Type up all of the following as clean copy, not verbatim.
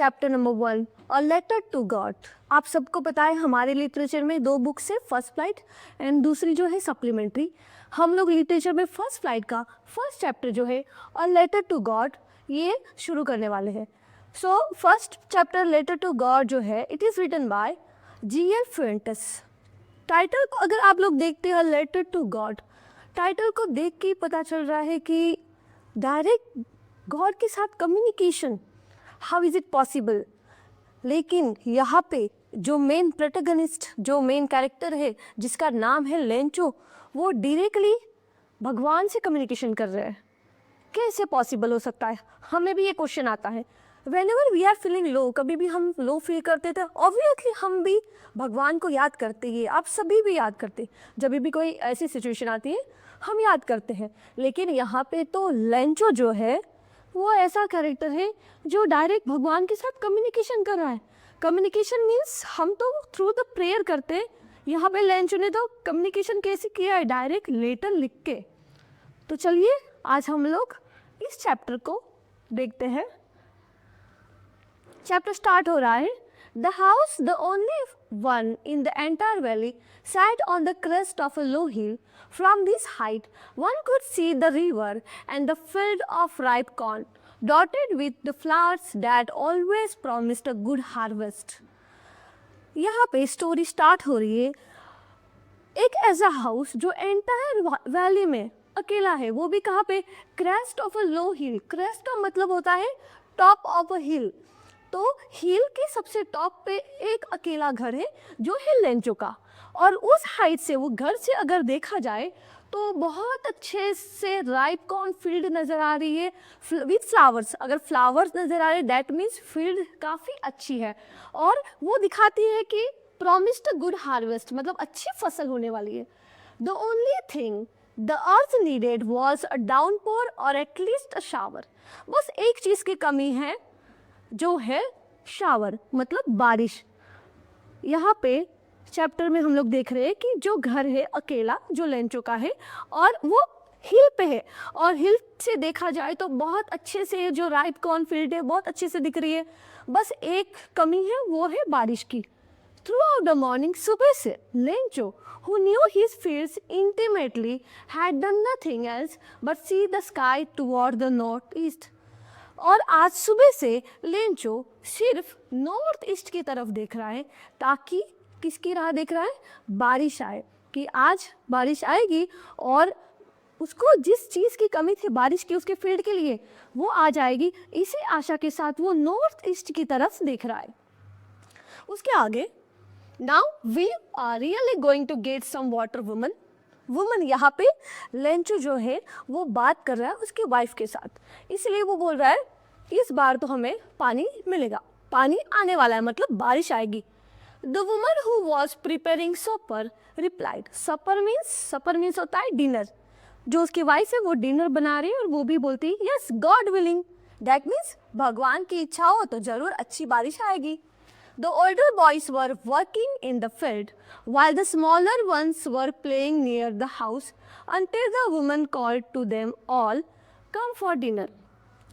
Chapter number 1 a letter to God. आप सबको पता है हमारे लिटरेचर में दो बुक्स है, फर्स्ट फ्लाइट एंड दूसरी जो है सप्लीमेंट्री। हम लोग लिटरेचर में फर्स्ट फ्लाइट का फर्स्ट चैप्टर जो है अ लेटर टू गॉड ये शुरू करने वाले हैं। So first chapter letter to God जो है it is written by G.L. Fuentes. Title को अगर आप लोग देखते हैं लेटर टू गॉड, टाइटल को देख के ही पता चल रहा है कि डायरेक्ट गॉड के साथ communication, how is it possible. लेकिन यहाँ पे जो मेन प्रोटैगनिस्ट, जो मेन कैरेक्टर है जिसका नाम है लेंचो, वो डायरेक्टली भगवान से कम्युनिकेशन कर रहे हैं। कैसे पॉसिबल हो सकता है? हमें भी ये क्वेश्चन आता है। Whenever we are feeling low, कभी भी हम लो फील करते थे ऑब्वियसली हम भी भगवान को याद करते हैं। आप सभी भी याद करते, जब भी कोई ऐसी सिचुएशन आती है हम याद करते हैं। लेकिन यहाँ पे तो लेंचो जो है वो ऐसा कैरेक्टर है जो डायरेक्ट भगवान के साथ कम्युनिकेशन कर रहा है। कम्युनिकेशन मीन्स हम तो थ्रू द प्रेयर करते हैं, यहाँ पे लेंचो ने तो कम्युनिकेशन कैसे किया है, डायरेक्ट लेटर लिख के। तो चलिए आज हम लोग इस चैप्टर को देखते हैं। चैप्टर स्टार्ट हो रहा है। The house, the only one in the entire valley, sat on the crest of a low hill. From this height, one could see the river and the field of ripe corn, dotted with the flowers that always promised a good harvest. यहाँ पे story start हो रही है। एक ऐसा house जो entire valley में अकेला है, वो भी कहाँ पे? Crest of a low hill. Crest का मतलब होता है टॉप ऑफ अ हिल। तो हिल के सबसे टॉप पे एक अकेला घर है जो है लेंचो का, और उस हाइट से वो घर से अगर देखा जाए तो बहुत अच्छे से राइप कॉर्न फील्ड नज़र आ रही है विथ फ्लावर्स। अगर फ्लावर्स नज़र आ रहे दैट मीन्स फील्ड काफ़ी अच्छी है, और वो दिखाती है कि प्रॉमिस्ड गुड हार्वेस्ट, मतलब अच्छी फसल होने वाली है। The only thing the earth needed was a downpour और एटलीस्ट अ शावर। बस एक चीज़ की कमी है जो है शावर, मतलब बारिश। यहाँ पे चैप्टर में हम लोग देख रहे हैं कि जो घर है अकेला जो लेंचो का है और वो हिल पे है, और हिल से देखा जाए तो बहुत अच्छे से जो राइप कॉर्न फील्ड है बहुत अच्छे से दिख रही है। बस एक कमी है, वो है बारिश की। थ्रू आउट द मॉर्निंग, सुबह से Lencho who knew his fields intimately had done nothing else but see the sky toward the northeast. और आज सुबह से लेंचो सिर्फ नॉर्थ ईस्ट की तरफ देख रहा है, ताकि किसकी राह देख रहा है? बारिश आए, कि आज बारिश आएगी और उसको जिस चीज़ की कमी थी बारिश की उसके फील्ड के लिए वो आ जाएगी। इसी आशा के साथ वो नॉर्थ ईस्ट की तरफ देख रहा है। उसके आगे now we are really going to get some water woman. Woman यहाँ पे लेंचो जो है वो बात कर रहा है उसके वाइफ के साथ, इसलिए वो बोल रहा है इस बार तो हमें पानी मिलेगा, पानी आने वाला है, मतलब बारिश आएगी। The woman who was preparing supper replied. Supper means होता है डिनर। जो उसकी वाइफ है वो डिनर बना रही है और वो भी बोलती है yes God willing, that means भगवान की इच्छा हो तो जरूर अच्छी बारिश आएगी। The older boys were working in the field, while the smaller ones were playing near the house until the woman called to them all, "Come for dinner."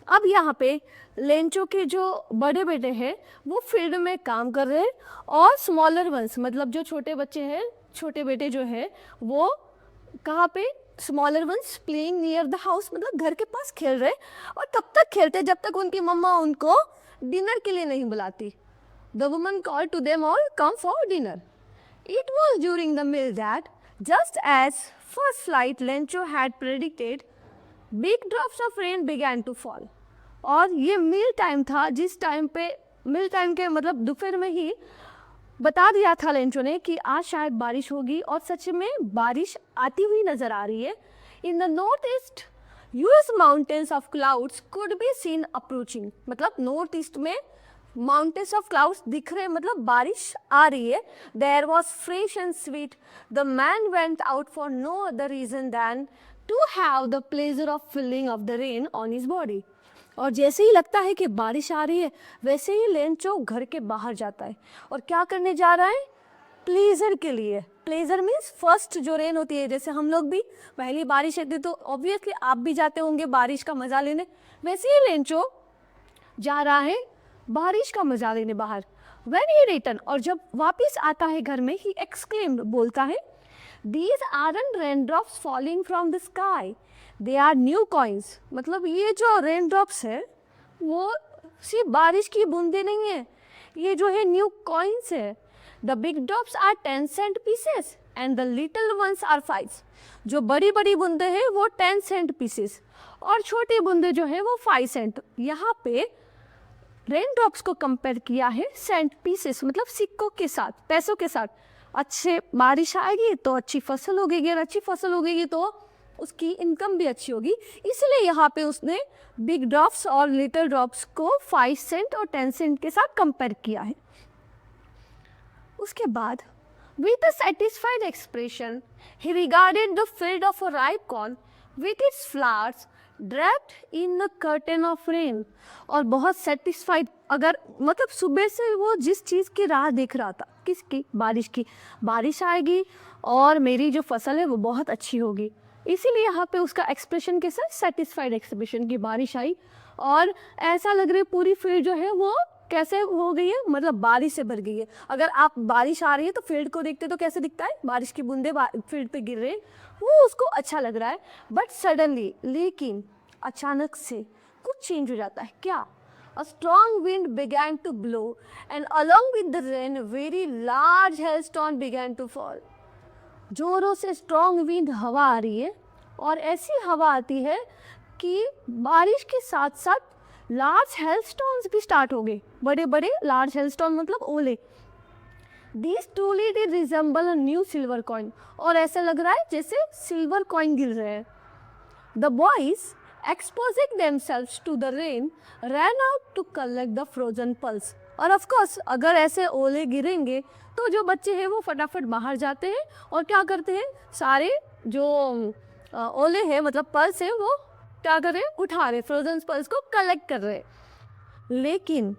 अब यहाँ पे लेंचो के जो बड़े बेटे हैं वो फील्ड में काम कर रहे हैं, और स्मॉलर वंस मतलब जो छोटे बच्चे हैं, छोटे बेटे जो है वो कहाँ पे? Smaller once playing near the house, मतलब घर के पास खेल रहे, और तब तक खेलते जब तक उनकी मम्मा उनको डिनर के लिए नहीं बुलाती। The woman called to them all, "Come for dinner." It was during the meal that, just as first flight Lencho had predicted, big drops of rain began to fall. और ये मील टाइम था, जिस time पे meal time के मतलब दोपहर में ही बता दिया था लेंचो ने कि आज शायद बारिश होगी, और सच में बारिश आती हुई नजर आ रही है। In the north east huge mountains of clouds could be seen approaching, मतलब नॉर्थ ईस्ट में माउंटेन्स ऑफ क्लाउड्स दिख रहे, मतलब बारिश आ रही है। There was fresh and sweet. The man went out for no other reason than to have the pleasure of feeling of the rain on his body. और जैसे ही लगता है कि बारिश आ रही है वैसे ही लेंचो घर के बाहर जाता है, और क्या करने जा रहा है? प्लेजर के लिए। प्लेजर मीन्स फर्स्ट जो रेन होती है, जैसे हम लोग भी पहली बारिश आती तो ऑब्वियसली आप भी जाते होंगे बारिश का मजा लेने, वैसे ही लेंचो जा रहा है बारिश का मजा लेने बाहर। When he returned, और जब वापिस आता है घर में, he exclaimed, बोलता है, These aren't raindrops falling from the sky, they are new coins। मतलब ये जो raindrops है वो सिर्फ बारिश की बूंदे नहीं है, ये जो है न्यू कॉइन्स है। The big drops are 10 cent pieces and the little ones are 5। जो बड़ी बड़ी बूंदे हैं वो 10 सेंट पीसेस और छोटी बूंदे जो है वो 5 सेंट। यहाँ पे रेन ड्रॉप्स को कंपेयर किया है सेंट पीसेस मतलब सिक्कों के साथ, पैसों के साथ। अच्छे बारिश आएगी तो अच्छी फसल होगी, और अच्छी फसल होगी तो उसकी इनकम भी अच्छी होगी, इसलिए यहाँ पे उसने बिग ड्रॉप्स और लिटिल ड्रॉप्स को 5 सेंट और 10 सेंट के साथ कंपेयर किया है। उसके बाद with a satisfied expression he regarded the field of a ripe corn with its flowers draped in a curtain of rain। और बहुत सेटिस्फाइड, अगर मतलब सुबह से वो जिस चीज़ की राह देख रहा था, किसकी, बारिश की, बारिश आएगी और मेरी जो फसल है वो बहुत अच्छी होगी, इसीलिए यहाँ पे उसका एक्सप्रेशन के साथ सेटिस्फाइड एक्सप्रेशन की बारिश आई और ऐसा लग रहा है पूरी फील्ड जो है वो कैसे हो गई है, मतलब बारिश से भर गई है। अगर आप बारिश आ रही है तो फील्ड को देखते तो कैसे दिखता है, बारिश की बूंदे फील्ड पे गिर रहे हैं, वो उसको अच्छा लग रहा है। बट सडनली, लेकिन अचानक से कुछ चेंज हो जाता है। क्या? A strong wind began to blow and along with the rain very large hailstone began to fall। जोरों से स्ट्रॉन्ग विंड हवा आ रही है और ऐसी हवा आती है कि बारिश के साथ साथ लार्ज हेलस्टोन्स भी स्टार्ट हो गए, बड़े बड़े लार्ज हेलस्टोन मतलब ओले। These truly did resemble a new silver coin। और ऐसा लग रहा है जैसे सिल्वर कॉइन गिर रहे हैं। The boys, exposing themselves to the rain, ran out to collect the frozen pulse। और ऑफ कोर्स अगर ऐसे ओले गिरेंगे तो जो बच्चे हैं वो फटाफट बाहर जाते हैं और क्या करते हैं, सारे जो ओले हैं मतलब पल्स है वो क्या कर रहे हैं, उठा रहे, फ्रोजन पल्स को कलेक्ट कर रहे। लेकिन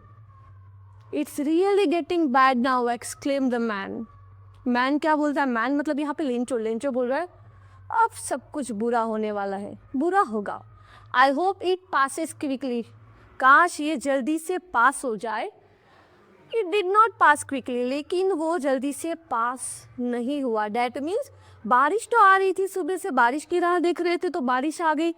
it's really getting bad now exclaim the man. Man क्या बोलता है, मैन मतलब यहाँ पे लेंचो, लेंचो बोल रहा है अब सब कुछ बुरा होने वाला है, बुरा होगा। I hope it passes quickly. काश ये जल्दी से पास हो जाए। It did not pass quickly, लेकिन वो जल्दी से पास नहीं हुआ। डैट मीन्स बारिश तो आ रही थी, सुबह से बारिश की राह देख रहे थे तो बारिश आ गई।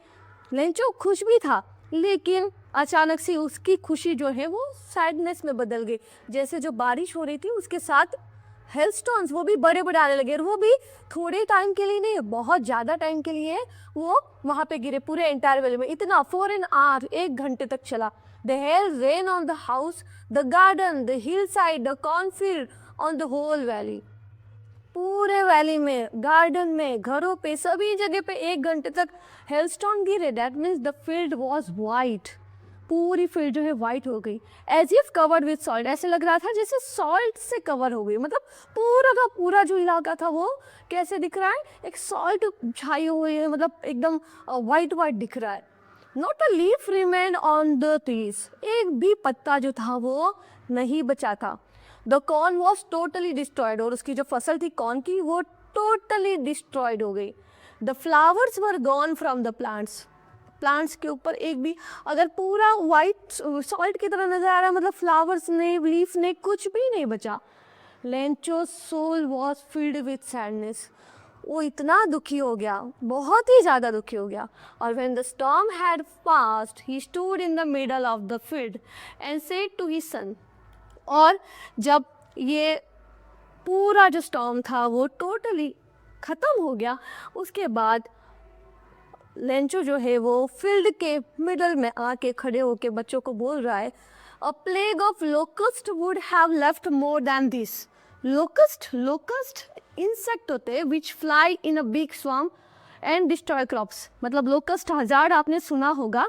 लेंचो खुश भी था, लेकिन अचानक से उसकी खुशी जो है वो सैडनेस में बदल गई। जैसे जो बारिश हो रही थी उसके साथ हेलस्टोन्स वो भी बड़े बड़े आने लगे, और वो भी थोड़े टाइम के लिए नहीं, बहुत ज़्यादा टाइम के लिए वो वहाँ पे गिरे पूरे एंटायर वैली में। इतना 4 an hour, 1 घंटे तक चला। The hail rain on the house, the garden, the hill side, the cornfield, on the whole valley. पूरे वैली में, गार्डन में, घरों पे, सभी जगह पे 1 घंटे तक हेलस्टोन गिरे। That means the field was white. पूरी फील्ड जो है वाइट हो गई। As if covered with salt, ऐसे लग रहा था जैसे सॉल्ट से कवर हो गई। मतलब पूरा का पूरा जो इलाका था वो कैसे दिख रहा है, एक सॉल्ट छाई हुई है, मतलब एकदम वाइट वाइट दिख रहा है। Not a leaf remain on the trees, एक भी पत्ता जो था वो नहीं बचा था। The corn was totally destroyed, और उसकी जो फसल थी कॉर्न की वो टोटली डिस्ट्रॉयड हो गई। The flowers were gone from the plants, plants के ऊपर एक भी, अगर पूरा वाइट सॉल्ट की तरह नजर आ रहा है मतलब फ्लावर्स ने, लीफ ने, कुछ भी नहीं बचा। Lencho's soul was filled with sadness, वो इतना दुखी हो गया, बहुत ही ज़्यादा दुखी हो गया। और when the storm had passed, he stood in the middle of the field and said to his son। और जब ये पूरा जो स्टॉर्म था वो टोटली ख़त्म हो गया, उसके बाद लेंचो जो है वो फील्ड के मिडल में आके खड़े होके बच्चों को बोल रहा है, a plague of locust would have left more than this. Locust, locust insect होते हैं which fly in a big swarm and destroy crops. मतलब लोकस्ट हजार आपने सुना होगा।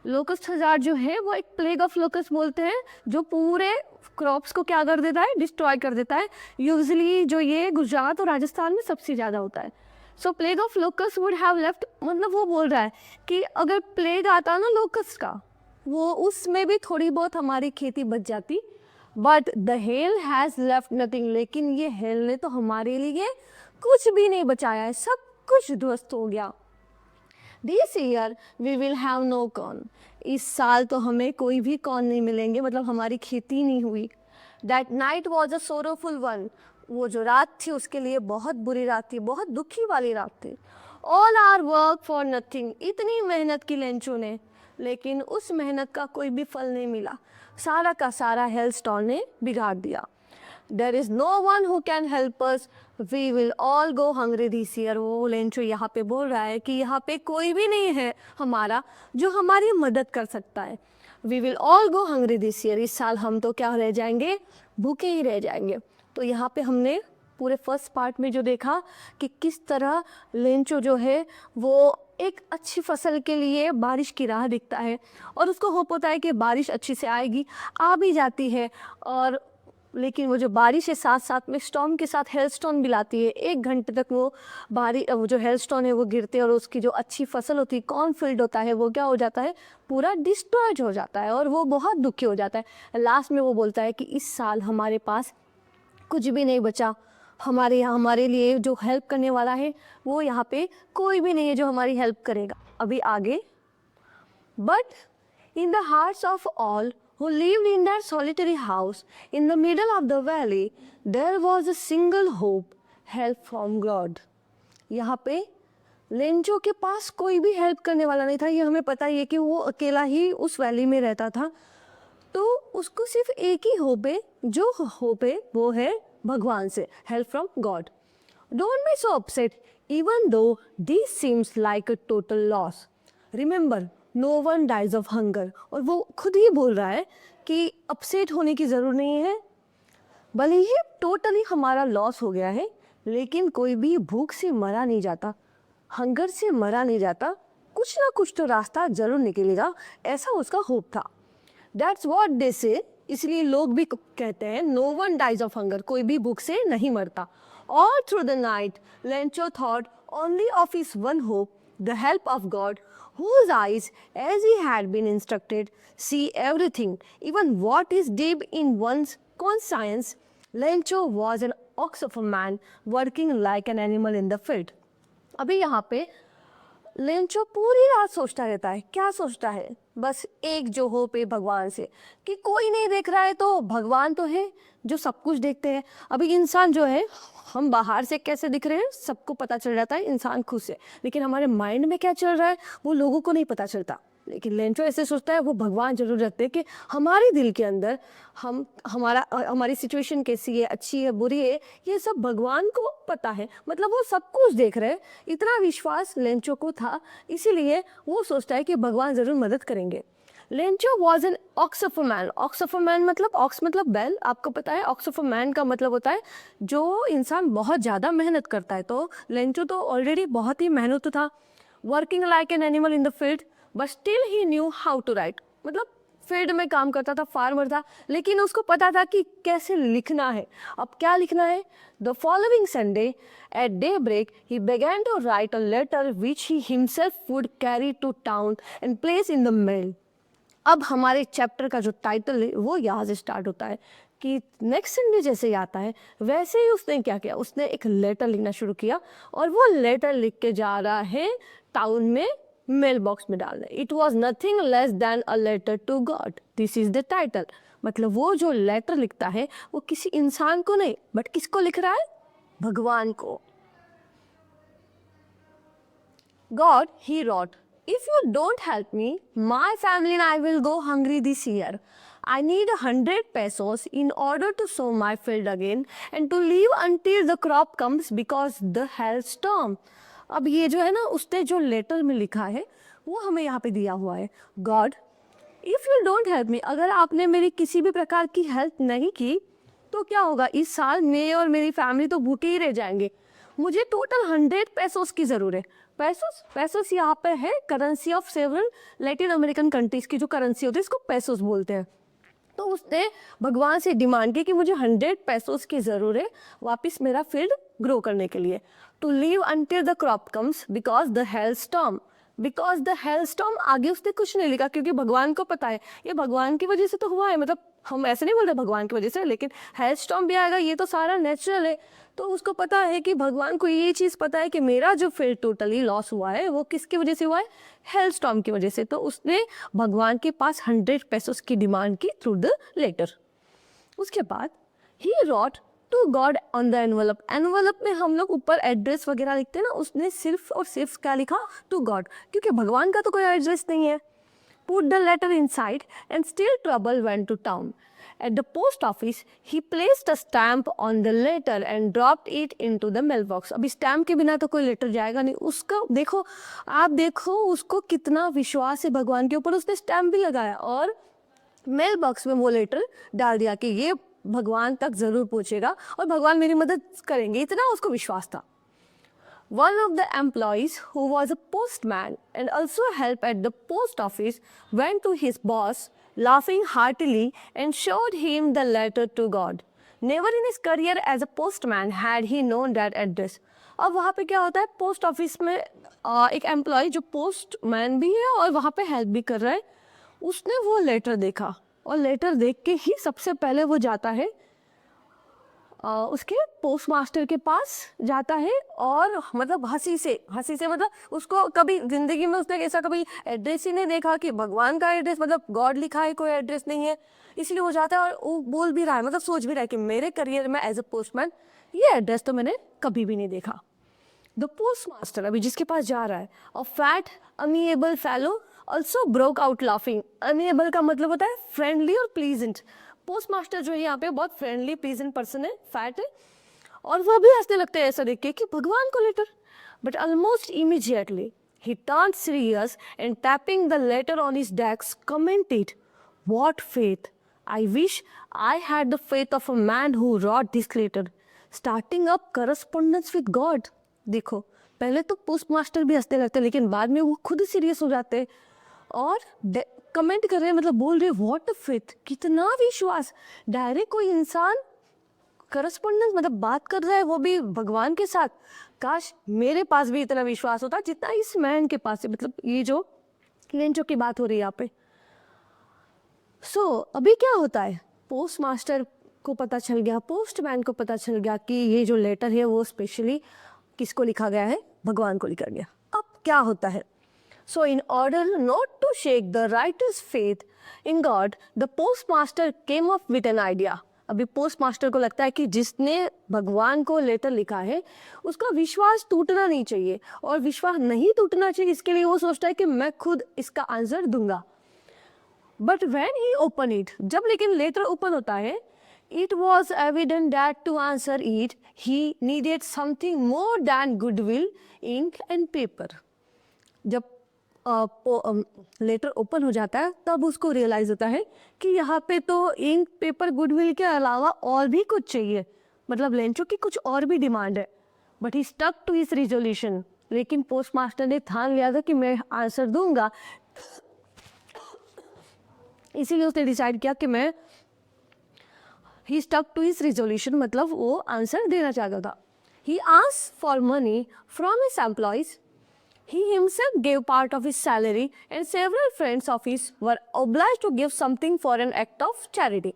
लोकस्ट हजार जो है वो एक प्लेग ऑफ लोकस्ट बोलते हैं, जो पूरे क्रॉप्स को क्या कर देता है, डिस्ट्रॉय कर देता है। यूजली जो ये गुजरात और राजस्थान में सबसे ज़्यादा होता है। So plague of locust would have left, मतलब वो बोल रहा है कि अगर प्लेग आता ना लोकस्ट का, वो उसमें भी थोड़ी बहुत हमारी खेती बच जाती। But the hell has left nothing, लेकिन ये हेल ने तो हमारे लिए कुछ भी नहीं बचाया है, सब कुछ ध्वस्त हो गया। This year we will have no corn, इस साल तो हमें कोई भी कॉर्न नहीं मिलेंगे, मतलब हमारी खेती नहीं हुई। That night was a sorrowful one, वो जो रात थी उसके लिए बहुत बुरी रात थी, बहुत दुखी वाली रात थी। All our work for nothing, इतनी मेहनत की लेंचो ने, लेकिन उस मेहनत का कोई भी फल नहीं मिला, सारा का सारा हेलस्टॉर्म ने बिगाड़ दिया। There is no one who can help us. We will all go hungry this year. वो लेंचो यहाँ पे बोल रहा है कि यहाँ पे कोई भी नहीं है हमारा जो हमारी मदद कर सकता है। We will all go hungry this year. इस साल हम तो क्या रह जाएंगे, भूखे ही रह जाएंगे। तो यहाँ पे हमने पूरे फर्स्ट पार्ट में जो देखा कि किस तरह लेंचो जो है वो एक अच्छी फसल के लिए बारिश की राह दिखता है और उसको होप होता है कि बारिश अच्छी से आएगी, आ भी जाती है, और लेकिन वो जो बारिश है साथ साथ में स्टॉर्म के साथ हेलस्टॉर्म भी लाती है। 1 घंटे तक वो जो हेलस्टॉर्म है वो गिरते हैं और उसकी जो अच्छी फसल होती है, कॉर्नफील्ड होता है, वो क्या हो जाता है, पूरा डिस्ट्रॉयड हो जाता है और वो बहुत दुखी हो जाता है। लास्ट में वो बोलता है कि इस साल हमारे पास कुछ भी नहीं बचा, हमारे लिए जो हेल्प करने वाला है वो यहाँ पे कोई भी नहीं है जो हमारी हेल्प करेगा। अभी आगे, but in the hearts of all who lived in that solitary house in the middle of the valley, there was a single hope, help from God. यहाँ पे लेंचो के पास कोई भी हेल्प करने वाला नहीं था, ये हमें पता ही है कि वो अकेला ही उस वैली में रहता था, तो उसको सिर्फ एक ही होप है, जो होप है वो है भगवान से, help from God. Don't be so upset even though this seems like a total loss, remember no one dies of hunger. और वो खुद ही बोल रहा है कि अपसेट होने की ज़रूरत नहीं है, भले ही टोटली हमारा लॉस हो गया है, लेकिन कोई भी भूख से मरा नहीं जाता, हंगर से मरा नहीं जाता, कुछ ना कुछ तो रास्ता जरूर निकलेगा, ऐसा उसका होप था। दैट्स वॉट दे से, इसलिए लोग भी कहते हैं no one dies of hunger, कोई भी भूख से नहीं मरता। All through the night Lencho thought only of his one hope, the help of God, whose eyes, as he had been instructed, see everything, even what is deep in one's conscience. Lencho was an ox of a man working like an animal in the field. अभी यहाँ पे Lencho पूरी रात सोचता रहता है। क्या सोचता है? बस एक जो होप है भगवान से, कि कोई नहीं देख रहा है तो भगवान तो है जो सब कुछ देखते हैं। अभी इंसान जो है, हम बाहर से कैसे दिख रहे हैं सबको पता चल जाता है, इंसान खुद से, लेकिन हमारे माइंड में क्या चल रहा है वो लोगों को नहीं पता चलता। लेकिन लेंचो ऐसे सोचता है, वो भगवान जरूर रखते हैं कि हमारे दिल के अंदर हमारी सिचुएशन कैसी है, अच्छी है, बुरी है, ये सब भगवान को पता है, मतलब वो सब कुछ देख रहे हैं। इतना विश्वास लेंचो को था, इसीलिए वो सोचता है कि भगवान ज़रूर मदद करेंगे। Lencho was an ox of a man. Ox of a man मतलब, ऑक्स मतलब बैल, आपको पता है। ऑक्स ऑफ अ मैन का मतलब होता है जो इंसान बहुत ज़्यादा मेहनत करता है। तो लेंचो तो ऑलरेडी बहुत ही मेहनत था। Working like an animal in the field but still he knew how to write, मतलब फील्ड में काम करता था, फार्मर था, लेकिन उसको पता था कि कैसे लिखना है। अब क्या लिखना है? The following Sunday at daybreak he began to write a letter which he himself would carry to town and place in the mail. अब हमारे चैप्टर का जो टाइटल है वो यहाँ से स्टार्ट होता है कि नेक्स्ट संडे जैसे ही आता है वैसे ही उसने क्या किया, उसने एक लेटर लिखना शुरू किया और वो लेटर लिख के जा रहा है टाउन में, मेल बॉक्स में डालने। It was nothing less than a letter to God, this is the title. मतलब वो जो लेटर लिखता है वो किसी इंसान को नहीं, बट किसको लिख रहा है? भगवान को। God, he wrote, if you don't help me, my family and I will go hungry this year. I need 100 pesos in order to sow my field again and to live until the crop comes because the hailstorm. अब ये जो है ना, उसने जो letter में लिखा है वो हमें यहाँ पे दिया हुआ है। God, if you don't help me, अगर आपने मेरी किसी भी प्रकार की हेल्प नहीं की तो क्या होगा? इस साल मैं और मेरी फैमिली तो भूखे ही रह जाएंगे। मुझे टोटल 100 पेसोस की ज़रूरत है। पैसोस यहाँ पे है currency of several Latin American countries की जो करेंसी होती है, इसको पैसोस बोलते हैं। तो उसने भगवान से डिमांड की कि मुझे 100 पैसोस की ज़रूरत है वापस मेरा फील्ड ग्रो करने के लिए। To live until the crop comes because the hail storm आगे उसने कुछ नहीं लिखा, क्योंकि भगवान को पता है ये भगवान की वजह से तो हुआ है, मतलब हम ऐसे नहीं बोलते भगवान की वजह से, लेकिन हेल स्टॉर्म भी आएगा, ये तो सारा नेचुरल है। तो उसको पता है कि भगवान को ये चीज़ पता है कि मेरा जो फील्ड टोटली लॉस हुआ है वो किसकी वजह से हुआ है, हेल स्टॉर्म की वजह से। तो उसने भगवान के पास 100 पेसोस की डिमांड की थ्रू द लेटर। उसके बाद ही wrote to God on the envelope. Envelope में हम लोग ऊपर एड्रेस वगैरह लिखते हैं ना, उसने सिर्फ और सिर्फ क्या लिखा, टू गॉड, क्योंकि भगवान का तो कोई एड्रेस नहीं है। Put the letter inside and still trouble went to town. At the post office, he placed a stamp on the letter and dropped it into the mailbox. अभी स्टैम्प के बिना तो कोई लेटर जाएगा नहीं। उसका देखो, आप देखो उसको कितना विश्वास है भगवान के ऊपर, उसने स्टैम्प भी लगाया और मेल बॉक्स में वो लेटर डाल दिया कि ये भगवान तक ज़रूर पहुँचेगा और भगवान मेरी मदद करेंगे, इतना उसको विश्वास था। One of the employees, who was a postman and also helped at the post office, went to his boss, laughing heartily, and showed him the letter to God. Never in his career as a postman had he known that address. अब वहाँ पे क्या होता है, post office में एक employ जो postman भी है और वहाँ पे हेल्प भी कर रहा है, उसने वो लेटर देखा और लेटर देख के ही सबसे पहले वो जाता है उसके पोस्ट मास्टर के पास जाता है और मतलब हंसी से मतलब उसको कभी ज़िंदगी में उसने ऐसा कभी एड्रेस ही नहीं देखा कि भगवान का एड्रेस, मतलब गॉड लिखा है, कोई एड्रेस नहीं है, इसलिए वो जाता है और वो बोल भी रहा है, मतलब सोच भी रहा है कि मेरे करियर में एज ए पोस्टमैन ये एड्रेस तो मैंने कभी भी नहीं देखा। द पोस्ट मास्टर, अभी जिसके पास जा रहा है, और fat amiable fellow also broke out laughing. Amiable का मतलब होता है फ्रेंडली और प्लीजेंट। पोस्ट मास्टर जो है यहाँ पे बहुत फ्रेंडली प्लीजेंट पर्सन है, फैट है, और वो भी हंसने लगते हैं ऐसा देख के कि भगवान को letter. But almost immediately he turned serious and tapping the letter on his desk commented, what faith, I wish I had the faith of a man who wrote this letter, starting up correspondence with God. देखो, पहले तो post master भी हंसने लगते, लेकिन बाद में वो खुद सीरियस हो जाते और कमेंट कर रहे हैं, मतलब बोल रहे व्हाट अ फेथ, कितना विश्वास। डायरेक्ट कोई इंसान करस्पॉन्डेंस मतलब बात कर रहा है, वो भी भगवान के साथ। काश मेरे पास भी इतना विश्वास होता जितना इस मैन के पास है। मतलब ये जो लेंचो की बात हो रही है यहाँ पे। अभी क्या होता है, पोस्ट मास्टर को पता चल गया, पोस्टमैन को पता चल गया कि ये जो लेटर है वो स्पेशली किसको लिखा गया है, भगवान को लिखा गया। अब क्या होता है, So in order not to shake the writer's faith in God, the postmaster came up with an idea. अभी पोस्टमास्टर को लगता है कि जिसने भगवान को लेटर लिखा है उसका विश्वास टूटना नहीं चाहिए, और विश्वास नहीं टूटना चाहिए इसके लिए वो सोचता है कि मैं खुद इसका आंसर दूंगा। But when he open it, जब लेकिन लेटर ओपन होता है, it was evident that to answer it he needed something more than goodwill, ink and paper. जब लेटर ओपन हो जाता है तब उसको रियलाइज होता है कि यहाँ पे तो इंक पेपर गुडविल के अलावा और भी कुछ चाहिए, मतलब लेंचो की कुछ और भी डिमांड है। But he stuck to his resolution, लेकिन पोस्ट मास्टर ने ठान लिया था कि मैं आंसर दूंगा, इसीलिए उसने डिसाइड किया कि मैं, ही स्टक टू हिज रिजोल्यूशन मतलब वो आंसर देना चाहता था। He asked for money from his employees. He himself gave part of his salary and several friends of his were obliged to give something for an act of charity.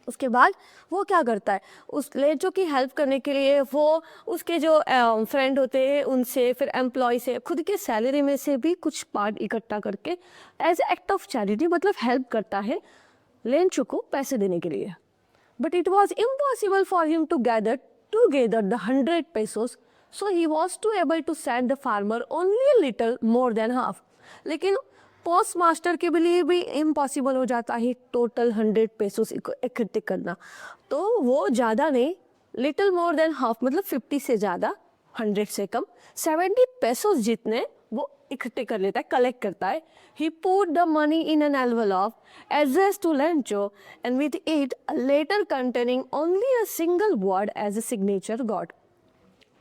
उसके बाद वो क्या करता है, उस लेंचो की हेल्प करने के लिए वो उसके जो फ्रेंड होते हैं उनसे, फिर एम्प्लॉय से, खुद के सैलरी में से भी कुछ पार्ट इकट्ठा करके एज एक्ट ऑफ चैरिटी मतलब हेल्प करता है लेंचो को पैसे देने के लिए। But it was impossible for him to gather together the 100 pesos. So he was too able to send the farmer only a little more than half. लेकिन post master के लिए भी इम्पॉसिबल हो जाता है टोटल 100 pesos इकट्ठे करना, तो वो ज़्यादा नहीं, लिटिल मोर देन हाफ मतलब 50 से ज़्यादा, 100 से कम 70 pesos जितने वो इकट्ठे कर लेता है, कलेक्ट करता है। He put the money in an envelope addressed to Lencho and with it a letter containing only a single word as a signature God.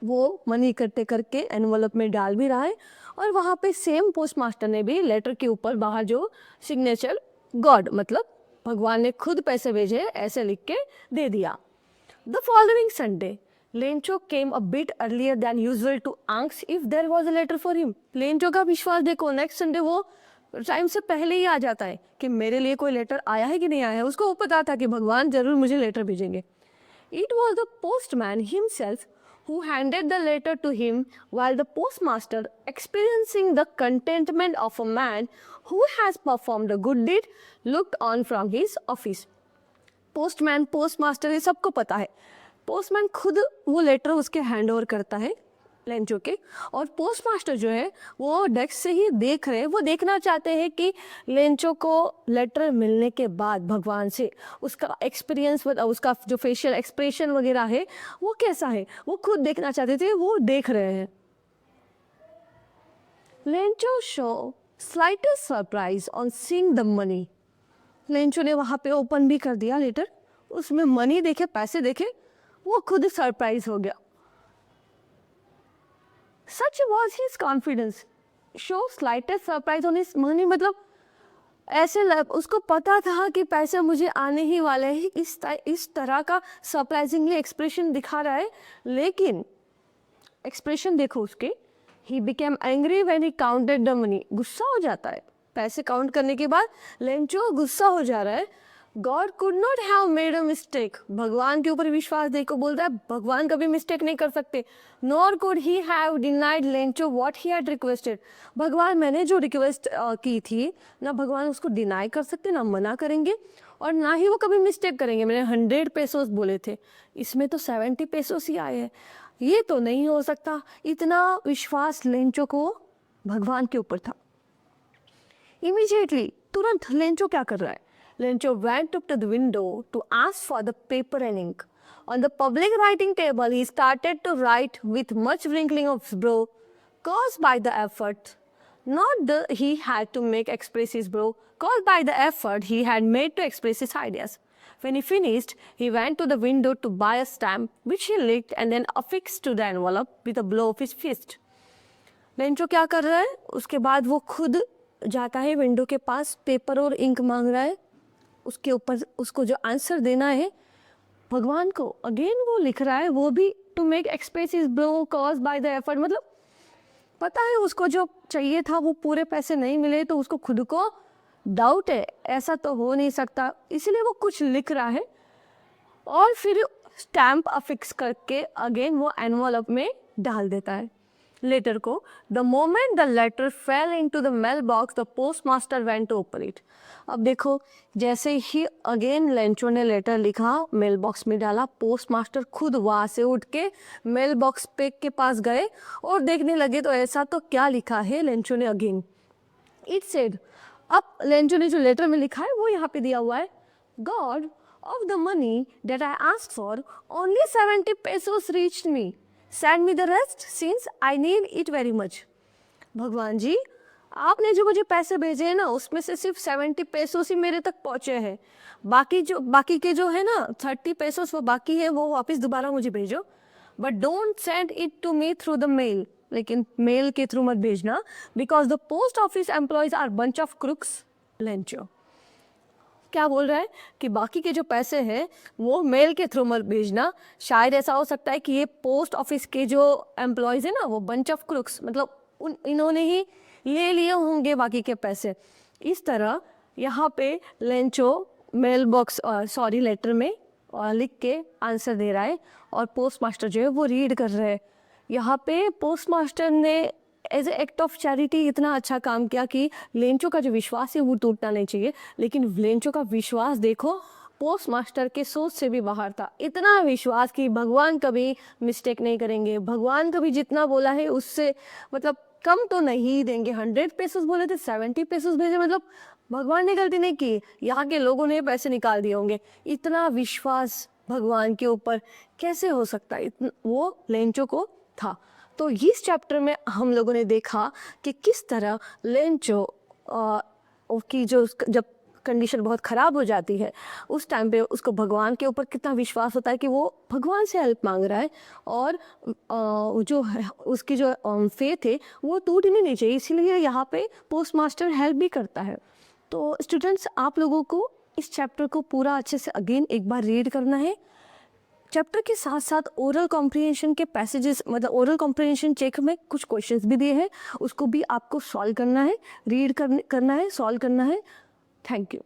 वो मनी इकट्ठे करके एनवलप में डाल भी रहा है और वहाँ पे सेम पोस्ट मास्टर ने भी लेटर के ऊपर बाहर जो सिग्नेचर गॉड मतलब भगवान ने खुद पैसे भेजे ऐसे लिख के दे दिया। The following Sunday Lencho came a bit earlier than usual to ask if there was a letter for him. Lencho का विश्वास देखो, नेक्स्ट संडे वो टाइम से पहले ही आ जाता है कि मेरे लिए कोई लेटर आया है कि नहीं आया है। उसको पता था कि भगवान जरूर मुझे लेटर भेजेंगे। It was the postman himself who handed the letter to him, while the postmaster, experiencing the contentment of a man who has performed a good deed, looked on from his office. Postman, postmaster, ये सबको पता है। Postman खुद वो letter उसके hand over करता है Lencho के, और पोस्टमास्टर जो है वो डेस्क से ही देख रहे हैं। वो देखना चाहते हैं कि लेंचो को लेटर मिलने के बाद भगवान से उसका एक्सपीरियंस, उसका जो फेशियल एक्सप्रेशन वगैरह है वो कैसा है, वो खुद देखना चाहते थे। वो देख रहे हैं। Lencho show slightest surprise on seeing the money. Lencho ने वहाँ पे ओपन भी कर दिया लेटर, उसमें मनी देखे, पैसे देखे, वो खुद सरप्राइज हो गया। Such was his confidence. Show slightest surprise on his money, मतलब ऐसे उसको पता था कि पैसे मुझे आने ही वाले हैं। इस तरह का सरप्राइजिंगली एक्सप्रेशन दिखा रहा है। लेकिन एक्सप्रेशन देखो उसके, he became angry when he counted the money. गुस्सा हो जाता है पैसे काउंट करने के बाद। लेंचो गुस्सा हो जा रहा है। God could not have made a mistake. भगवान के ऊपर विश्वास देखो, बोलता है भगवान कभी मिस्टेक नहीं कर सकते। Nor could he have denied Lencho what he had requested. भगवान, मैंने जो रिक्वेस्ट की थी ना, भगवान उसको डिनाई कर सकते, ना मना करेंगे, और ना ही वो कभी मिस्टेक करेंगे। मैंने 100 पेसोस बोले थे, इसमें तो 70 पेसोस ही आए हैं। ये तो नहीं हो सकता। इतना विश्वास लेंचो को भगवान के ऊपर था। इमीडिएटली, तुरंत लेंचो क्या कर रहा है? Lencho went up to the window to ask for the paper and ink. On the public writing table, he started to write with much wrinkling of his brow, caused by the effort. Not the he had to make express his brow, caused by the effort he had made to express his ideas. When he finished, he went to the window to buy a stamp, which he licked and then affixed to the envelope with a blow of his fist. Lencho क्या कर रहा है? उसके बाद वो खुद जाता है विंडो के पास, पेपर और इंक मांग रहा है। उसके ऊपर उसको जो आंसर देना है भगवान को, अगेन वो लिख रहा है, वो भी to make express his blow cause by the effort. मतलब पता है उसको जो चाहिए था वो पूरे पैसे नहीं मिले, तो उसको खुद को डाउट है, ऐसा तो हो नहीं सकता, इसलिए वो कुछ लिख रहा है और फिर स्टैम्प अफिक्स करके अगेन वो एनवलप में डाल देता है लेटर को। The moment the letter fell into the mail box, the postmaster went to open it. अब देखो, जैसे ही अगेन लेंचो ने लेटर लिखा, मेल बॉक्स में डाला, पोस्टमास्टर खुद वहाँ से उठ के मेल बॉक्स पे के पास गए और देखने लगे, तो ऐसा तो क्या लिखा है लेंचो ने अगेन। इट सेड, अब लेंचो ने जो लेटर में लिखा है वो यहाँ पे दिया हुआ है, God of the money that I asked for, only 70 pesos reached me. Send me the rest since I need it very much. भगवान जी, आपने जो मुझे पैसे भेजे हैं ना, उसमें से सिर्फ 70 पेसोस ही मेरे तक पहुँचे हैं। बाकी के जो है ना 30 पेसोस वो बाकी है, वो वापस दोबारा मुझे भेजो। But don't send it to me through the mail, लेकिन मेल के थ्रू मत भेजना, because the post office employees are bunch of crooks. Lencho क्या बोल रहा है कि बाकी के जो पैसे हैं वो मेल के थ्रू मत भेजना। शायद ऐसा हो सकता है कि ये पोस्ट ऑफिस के जो एम्प्लॉयज़ हैं ना, वो बंच ऑफ क्रुक्स, मतलब इन्होंने ही ले लिए होंगे बाकी के पैसे। इस तरह यहाँ पे लेंचो मेल बॉक्स लेटर में लिख के आंसर दे रहा है, और पोस्टमास्टर जो है वो रीड कर रहे हैं। यहाँ पे पोस्टमास्टर ने as a act of charity इतना अच्छा काम किया कि लेंचो का जो विश्वास है वो टूटना नहीं चाहिए। लेकिन लेंचो का विश्वास देखो, पोस्टमास्टर के सोच से भी बाहर था। इतना विश्वास कि भगवान कभी मिस्टेक नहीं करेंगे, भगवान कभी जितना बोला है उससे मतलब कम तो नहीं देंगे। 100 पेसोस बोले थे, 70 पेसोस भेजे, मतलब भगवान ने गलती नहीं की, यहाँ के लोगों ने पैसे निकाल दिए होंगे। इतना विश्वास भगवान के ऊपर कैसे हो सकता है, वो लेंचो को था। तो इस चैप्टर में हम लोगों ने देखा कि किस तरह लेंचो की जो जब कंडीशन बहुत ख़राब हो जाती है उस टाइम पे उसको भगवान के ऊपर कितना विश्वास होता है कि वो भगवान से हेल्प मांग रहा है, और जो है उसकी जो फेथ है वो टूटनी नहीं चाहिए। इसीलिए यहाँ पे पोस्टमास्टर हेल्प भी करता है। तो स्टूडेंट्स, आप लोगों को इस चैप्टर को पूरा अच्छे से अगेन एक बार रीड करना है, चैप्टर के साथ साथ ओरल कॉम्प्रिहेंशन के पैसेजेस, मतलब ओरल कॉम्प्रिहेंशन चेक में कुछ क्वेश्चंस भी दिए हैं, उसको भी आपको सॉल्व करना है, रीड करना है, सॉल्व करना है। Thank you.